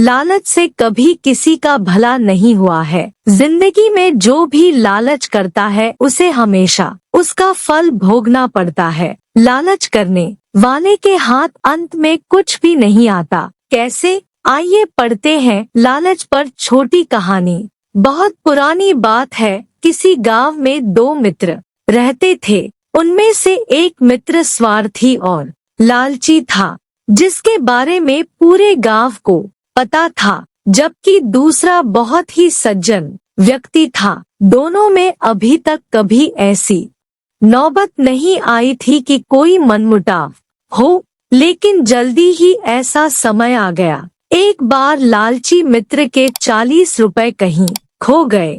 लालच से कभी किसी का भला नहीं हुआ है। जिंदगी में जो भी लालच करता है उसे हमेशा उसका फल भोगना पड़ता है। लालच करने वाले के हाथ अंत में कुछ भी नहीं आता। कैसे? आइए पढ़ते हैं लालच पर छोटी कहानी। बहुत पुरानी बात है, किसी गांव में दो मित्र रहते थे। उनमें से एक मित्र स्वार्थी और लालची था, जिसके बारे में पूरे गांव को पता था, जबकि दूसरा बहुत ही सज्जन व्यक्ति था। दोनों में अभी तक कभी ऐसी नौबत नहीं आई थी कि कोई मनमुटाव हो, लेकिन जल्दी ही ऐसा समय आ गया। एक बार लालची मित्र के 40 रुपए कहीं खो गए।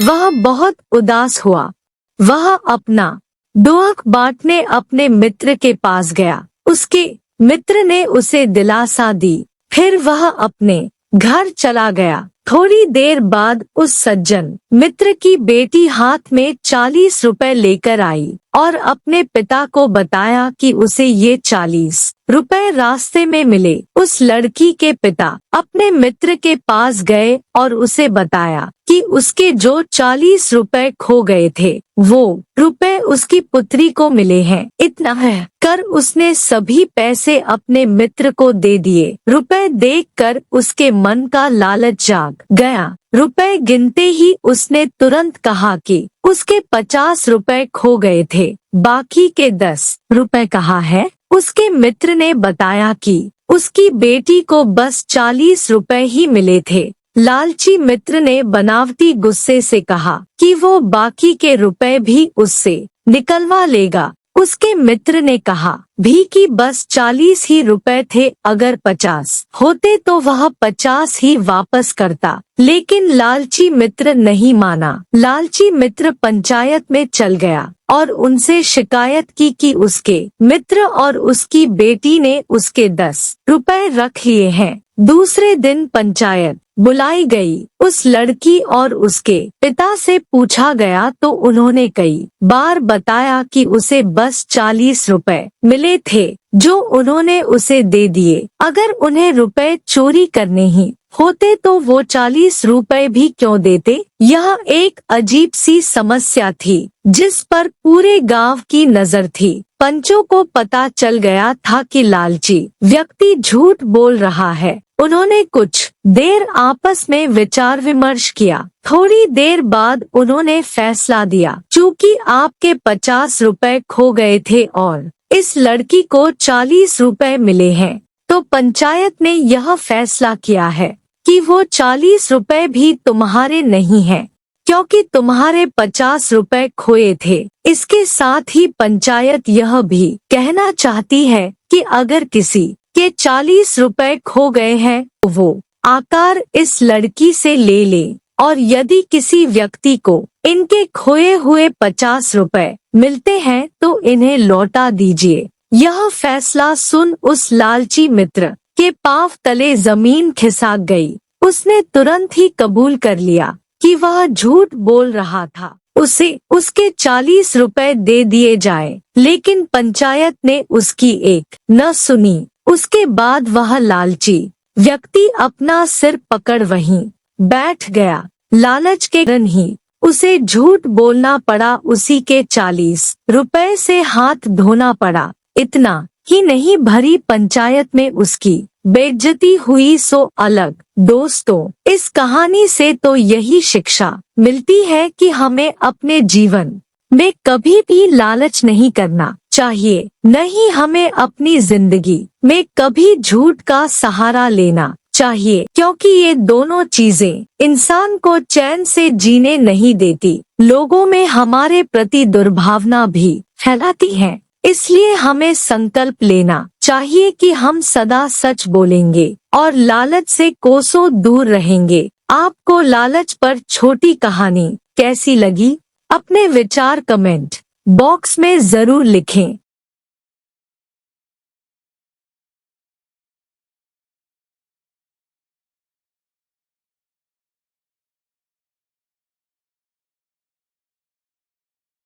वह बहुत उदास हुआ। वह अपना दुख बांटने अपने मित्र के पास गया। उसके मित्र ने उसे दिलासा दी। फिर वह अपने घर चला गया। थोड़ी देर बाद उस सज्जन मित्र की बेटी हाथ में 40 रुपए लेकर आई और अपने पिता को बताया कि उसे ये 40 रुपए रास्ते में मिले। उस लड़की के पिता अपने मित्र के पास गए और उसे बताया कि उसके जो 40 रुपए खो गए थे, वो रुपए उसकी पुत्री को मिले हैं। इतना है कर उसने सभी पैसे अपने मित्र को दे दिए। रुपए देखकर उसके मन का लालच जाग गया। रुपए गिनते ही उसने तुरंत कहा कि उसके 50 रुपए खो गए थे, बाकी के 10 रुपए कहाँ है? उसके मित्र ने बताया कि उसकी बेटी को बस 40 रुपए ही मिले थे। लालची मित्र ने बनावटी गुस्से से कहा कि वो बाकी के रुपए भी उससे निकलवा लेगा। उसके मित्र ने कहा भी कि बस 40 ही रुपए थे, अगर 50 होते तो वह 50 ही वापस करता। लेकिन लालची मित्र नहीं माना। लालची मित्र पंचायत में चल गया और उनसे शिकायत की कि उसके मित्र और उसकी बेटी ने उसके 10 रुपए रख लिए हैं। दूसरे दिन पंचायत बुलाई गई। उस लड़की और उसके पिता से पूछा गया तो उन्होंने कई बार बताया कि उसे बस 40 रुपए मिले थे, जो उन्होंने उसे दे दिए। अगर उन्हें रुपए चोरी करने ही होते तो वो 40 रुपए भी क्यों देते? यह एक अजीब सी समस्या थी जिस पर पूरे गांव की नजर थी। पंचों को पता चल गया था कि लालची व्यक्ति झूठ बोल रहा है। उन्होंने कुछ देर आपस में विचार विमर्श किया। थोड़ी देर बाद उन्होंने फैसला दिया, चूंकि आपके 50 रुपए खो गए थे और इस लड़की को 40 रुपए मिले हैं, तो पंचायत ने यह फैसला किया है कि वो 40 रुपए भी तुम्हारे नहीं हैं, क्योंकि तुम्हारे 50 रुपए खोए थे। इसके साथ ही पंचायत यह भी कहना चाहती है कि अगर किसी के 40 रुपए खो गए हैं तो वो आकर इस लड़की से ले ले, और यदि किसी व्यक्ति को इनके खोए हुए 50 रुपए मिलते हैं तो इन्हें लौटा दीजिए। यह फैसला सुन उस लालची मित्र के पांव तले जमीन खिसक गई। उसने तुरंत ही कबूल कर लिया कि वह झूठ बोल रहा था। उसे उसके 40 रुपए दे दिए जाए, लेकिन पंचायत ने उसकी एक न सुनी। उसके बाद वह लालची व्यक्ति अपना सिर पकड़ वहीं बैठ गया। लालच के कारण ही उसे झूठ बोलना पड़ा, उसी के 40 रुपए से हाथ धोना पड़ा। इतना ही नहीं, भरी पंचायत में उसकी बेइज्जती हुई सो अलग। दोस्तों, इस कहानी से तो यही शिक्षा मिलती है कि हमें अपने जीवन में कभी भी लालच नहीं करना चाहिए, नहीं हमें अपनी जिंदगी में कभी झूठ का सहारा लेना चाहिए, क्योंकि ये दोनों चीजें इंसान को चैन से जीने नहीं देती, लोगों में हमारे प्रति दुर्भावना भी फैलाती हैं। इसलिए हमें संकल्प लेना चाहिए कि हम सदा सच बोलेंगे और लालच से कोसों दूर रहेंगे। आपको लालच पर छोटी कहानी कैसी लगी? अपने विचार कमेंट बॉक्स में जरूर लिखें।